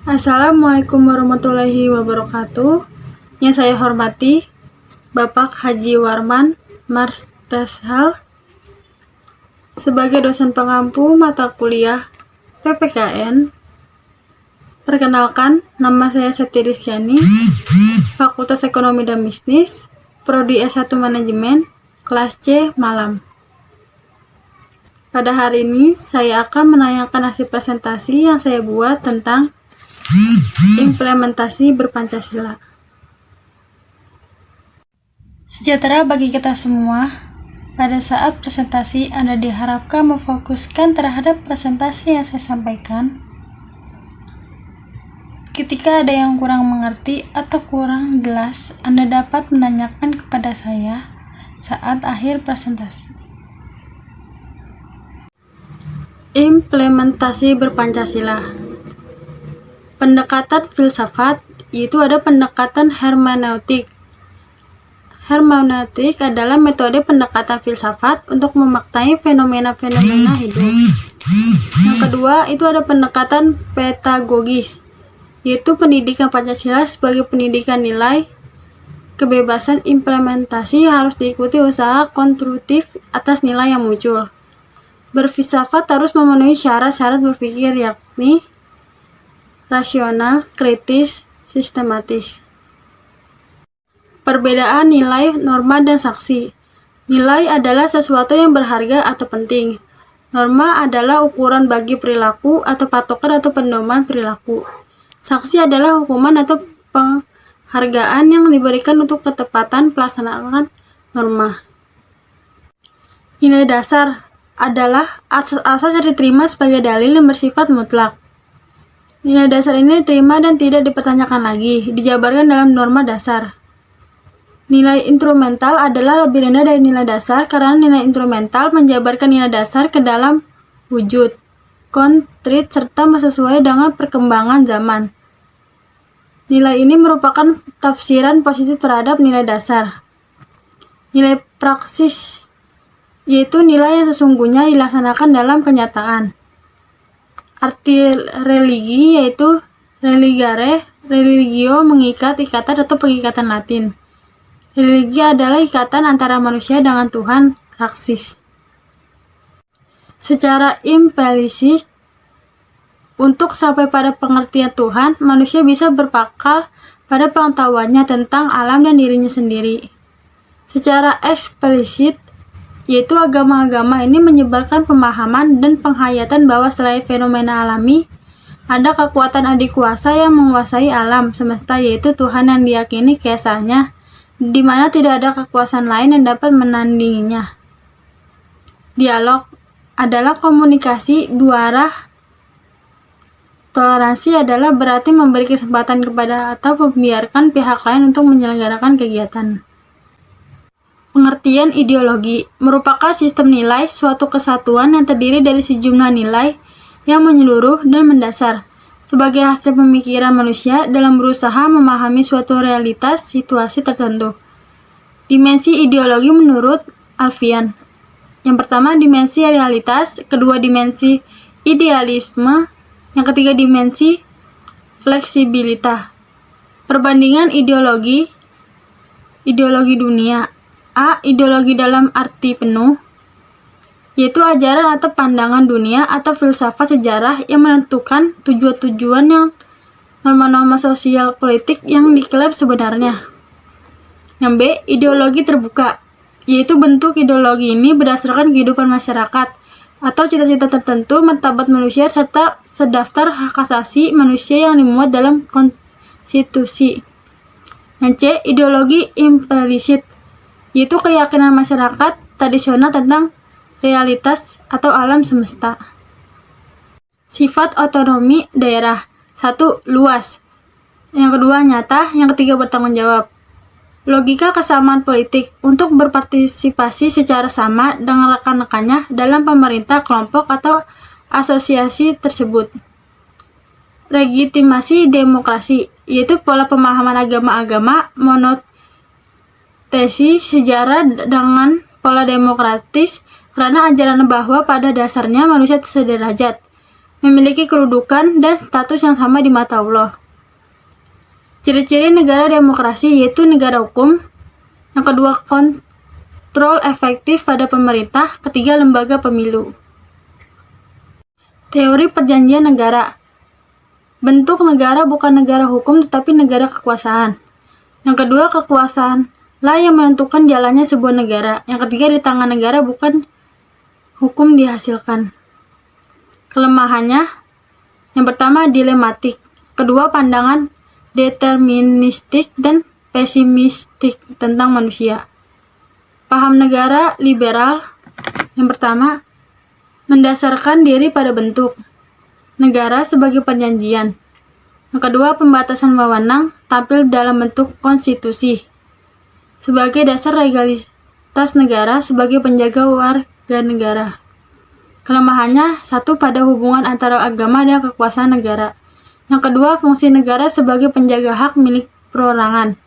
Assalamualaikum warahmatullahi wabarakatuh. Yang saya hormati Bapak Haji Warman Marsteshal sebagai dosen pengampu mata kuliah PPKN. Perkenalkan, nama saya Septi Rizkyani, Fakultas Ekonomi dan Bisnis, Prodi S1 Manajemen, kelas C, Malam. Pada hari ini, saya akan menayangkan hasil presentasi yang saya buat tentang implementasi berpancasila. Sejahtera bagi kita semua. Pada saat presentasi, Anda diharapkan memfokuskan terhadap presentasi yang saya sampaikan. Ketika ada yang kurang mengerti atau kurang jelas, Anda dapat menanyakan kepada saya saat akhir presentasi. Implementasi berpancasila. Pendekatan filsafat, yaitu ada pendekatan hermeneutik. Hermeneutik adalah metode pendekatan filsafat untuk memaknai fenomena-fenomena hidup. Yang kedua, itu ada pendekatan pedagogis, yaitu pendidikan Pancasila sebagai pendidikan nilai. Kebebasan implementasi harus diikuti usaha konstruktif atas nilai yang muncul. Berfilsafat harus memenuhi syarat-syarat berpikir, yakni rasional, kritis, sistematis. Perbedaan nilai, norma, dan saksi. Nilai adalah sesuatu yang berharga atau penting. Norma adalah ukuran bagi perilaku atau patokan atau pedoman perilaku. Saksi adalah hukuman atau penghargaan yang diberikan untuk ketepatan pelaksanaan norma. Nilai dasar adalah asas yang diterima sebagai dalil yang bersifat mutlak. Nilai dasar ini diterima dan tidak dipertanyakan lagi, dijabarkan dalam norma dasar. Nilai instrumental adalah lebih rendah dari nilai dasar karena nilai instrumental menjabarkan nilai dasar ke dalam wujud, konkret, serta sesuai dengan perkembangan zaman. Nilai ini merupakan tafsiran positif terhadap nilai dasar. Nilai praksis, yaitu nilai yang sesungguhnya dilaksanakan dalam kenyataan. Arti religi yaitu religare, religio mengikat, ikatan atau pengikatan Latin. Religi adalah ikatan antara manusia dengan Tuhan, praksis. Secara implisit, untuk sampai pada pengertian Tuhan, manusia bisa berpakal pada pengetahuannya tentang alam dan dirinya sendiri. Secara eksplisit, yaitu agama-agama ini menyebarkan pemahaman dan penghayatan bahwa selain fenomena alami, ada kekuatan adikuasa yang menguasai alam semesta, yaitu Tuhan yang diyakini keesaannya, di mana tidak ada kekuasaan lain yang dapat menandinginya. Dialog adalah komunikasi dua arah. Toleransi adalah berarti memberi kesempatan kepada atau membiarkan pihak lain untuk menyelenggarakan kegiatan. Pengertian ideologi merupakan sistem nilai suatu kesatuan yang terdiri dari sejumlah nilai yang menyeluruh dan mendasar sebagai hasil pemikiran manusia dalam berusaha memahami suatu realitas situasi tertentu. Dimensi ideologi menurut Alfian. Yang pertama, dimensi realitas, kedua dimensi idealisme, yang ketiga dimensi fleksibilitas. Perbandingan ideologi dunia. A. Ideologi dalam arti penuh, yaitu ajaran atau pandangan dunia atau filsafat sejarah yang menentukan tujuan-tujuan yang norma-norma sosial politik yang diklaim sebenarnya. Yang B. Ideologi terbuka, yaitu bentuk ideologi ini berdasarkan kehidupan masyarakat atau cita-cita tertentu, martabat manusia, serta sedaftar hak asasi manusia yang dimuat dalam konstitusi. Yang C. Ideologi implisit, yaitu keyakinan masyarakat tradisional tentang realitas atau alam semesta. Sifat otonomi daerah. 1. Luas. Yang kedua nyata. Yang ketiga bertanggung jawab. Logika kesamaan politik untuk berpartisipasi secara sama dengan rekan-rekannya dalam pemerintah, kelompok, atau asosiasi tersebut. Legitimasi demokrasi, yaitu pola pemahaman agama-agama monoteisi sejarah dengan pola demokratis karena ajaran bahwa pada dasarnya manusia sederajat. memiliki kedudukan dan status yang sama di mata Allah. Ciri-ciri negara demokrasi yaitu negara hukum. Yang kedua, kontrol efektif pada pemerintah. Ketiga, lembaga pemilu. Teori perjanjian negara. Bentuk negara bukan negara hukum tetapi negara kekuasaan. Yang kedua, kekuasaan lah yang menentukan jalannya sebuah negara. Yang ketiga, di tangan negara bukan hukum dihasilkan. Kelemahannya, yang pertama dilematik, kedua pandangan deterministik dan pesimistik tentang manusia. Paham negara liberal, yang pertama, mendasarkan diri pada bentuk negara sebagai perjanjian. Yang kedua, pembatasan wewenang tampil dalam bentuk konstitusi sebagai dasar legalitas negara sebagai penjaga warga negara. Kelemahannya, satu, pada hubungan antara agama dan kekuasaan negara. Yang kedua, fungsi negara sebagai penjaga hak milik perorangan.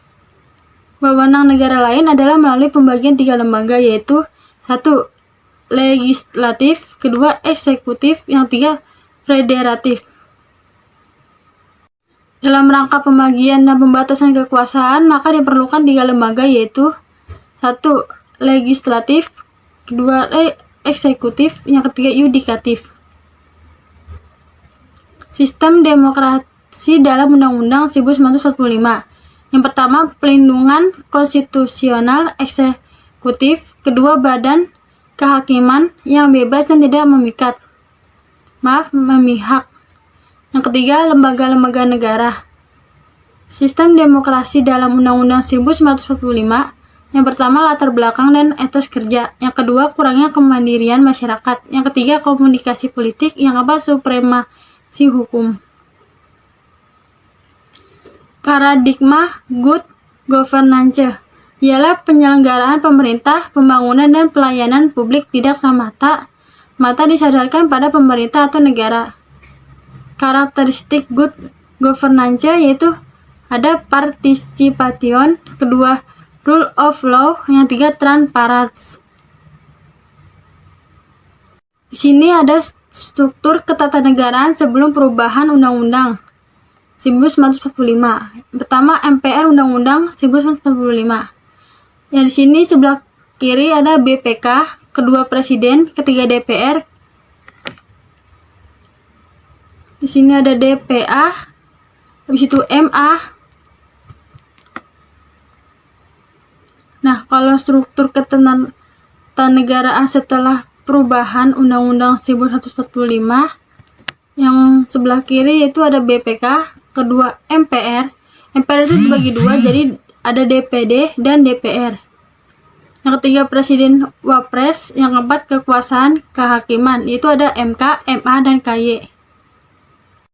Wewenang negara lain adalah melalui pembagian 3 lembaga, yaitu 1. Legislatif, kedua eksekutif, yang ketiga federatif. Dalam rangka pembagian dan pembatasan kekuasaan, maka diperlukan 3 lembaga, yaitu 1. Legislatif, kedua eksekutif, yang ketiga yudikatif. Sistem demokrasi dalam Undang-Undang 1945. Yang pertama, pelindungan konstitusional eksekutif. Kedua, badan kehakiman yang bebas dan tidak memihak. Yang ketiga, lembaga-lembaga negara. Sistem demokrasi dalam Undang-Undang 1945. Yang pertama, latar belakang dan etos kerja. Yang kedua, kurangnya kemandirian masyarakat. Yang ketiga, komunikasi politik. Yang keempat, supremasi hukum. Paradigma good governance ialah penyelenggaraan pemerintah, pembangunan, dan pelayanan publik tidak semata disadarkan pada pemerintah atau negara. Karakteristik good governance yaitu ada participation, kedua rule of law, yang ketiga transparansi. Di sini ada struktur ketatanegaraan sebelum perubahan Undang-Undang 1945. Pertama, MPR Undang-Undang 1945. Yang di sini sebelah kiri ada BPK, kedua Presiden, ketiga DPR. Di sini ada DPA, habis itu MA. Nah, kalau struktur ketatanegaraan setelah perubahan Undang-Undang 1945, yang sebelah kiri yaitu ada BPK, kedua MPR. MPR itu dibagi 2, jadi ada DPD dan DPR. Yang ketiga Presiden Wapres. Yang keempat kekuasaan kehakiman, yaitu ada MK, MA, dan KY.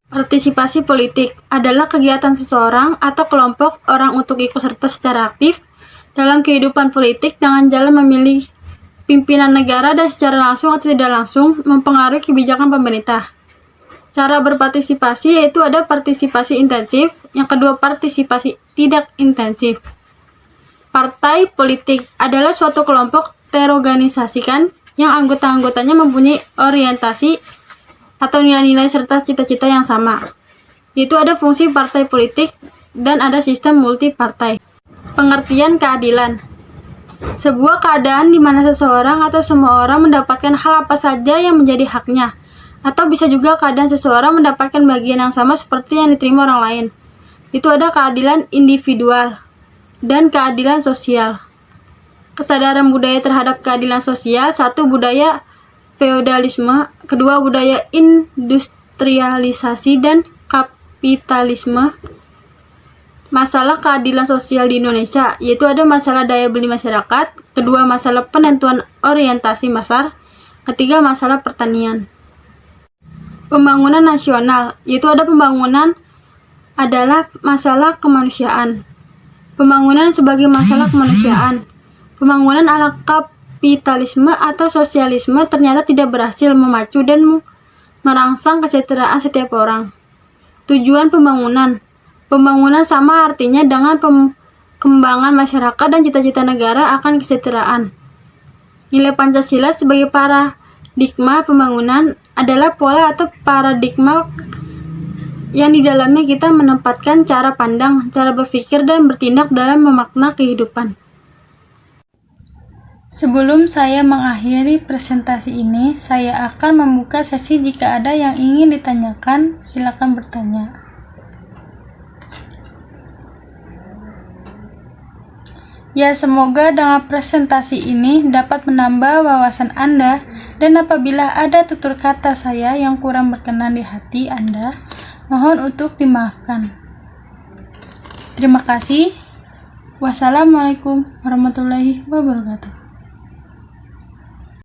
Partisipasi politik adalah kegiatan seseorang atau kelompok orang untuk ikut serta secara aktif dalam kehidupan politik dengan jalan memilih pimpinan negara dan secara langsung atau tidak langsung mempengaruhi kebijakan pemerintah. Cara berpartisipasi yaitu ada partisipasi intensif, yang kedua partisipasi tidak intensif. Partai politik adalah suatu kelompok terorganisasikan yang anggota-anggotanya mempunyai orientasi atau nilai-nilai serta cita-cita yang sama. Yaitu ada fungsi partai politik dan ada sistem multipartai. Pengertian keadilan. Sebuah keadaan di mana seseorang atau semua orang mendapatkan hal apa saja yang menjadi haknya. Atau bisa juga keadaan seseorang mendapatkan bagian yang sama seperti yang diterima orang lain. Itu ada keadilan individual dan keadilan sosial. Kesadaran budaya terhadap keadilan sosial. 1. Budaya feodalisme. Kedua, budaya industrialisasi dan kapitalisme. Masalah keadilan sosial di Indonesia, yaitu ada masalah daya beli masyarakat. Kedua, masalah penentuan orientasi pasar. Ketiga, masalah pertanian. Pembangunan nasional, yaitu ada pembangunan adalah masalah kemanusiaan. Pembangunan sebagai masalah kemanusiaan. Pembangunan ala kapitalisme atau sosialisme ternyata tidak berhasil memacu dan merangsang kesejahteraan setiap orang. Tujuan pembangunan. Pembangunan sama artinya dengan pengembangan masyarakat dan cita-cita negara akan kesejahteraan. Nilai Pancasila sebagai paradigma pembangunan adalah pola atau paradigma yang di dalamnya kita menempatkan cara pandang, cara berpikir, dan bertindak dalam memakna kehidupan. Sebelum saya mengakhiri presentasi ini, saya akan membuka sesi jika ada yang ingin ditanyakan, silakan bertanya. Ya, semoga dengan presentasi ini dapat menambah wawasan Anda, dan apabila ada tutur kata saya yang kurang berkenan di hati Anda, mohon untuk dimaafkan. Terima kasih. Wassalamualaikum warahmatullahi wabarakatuh.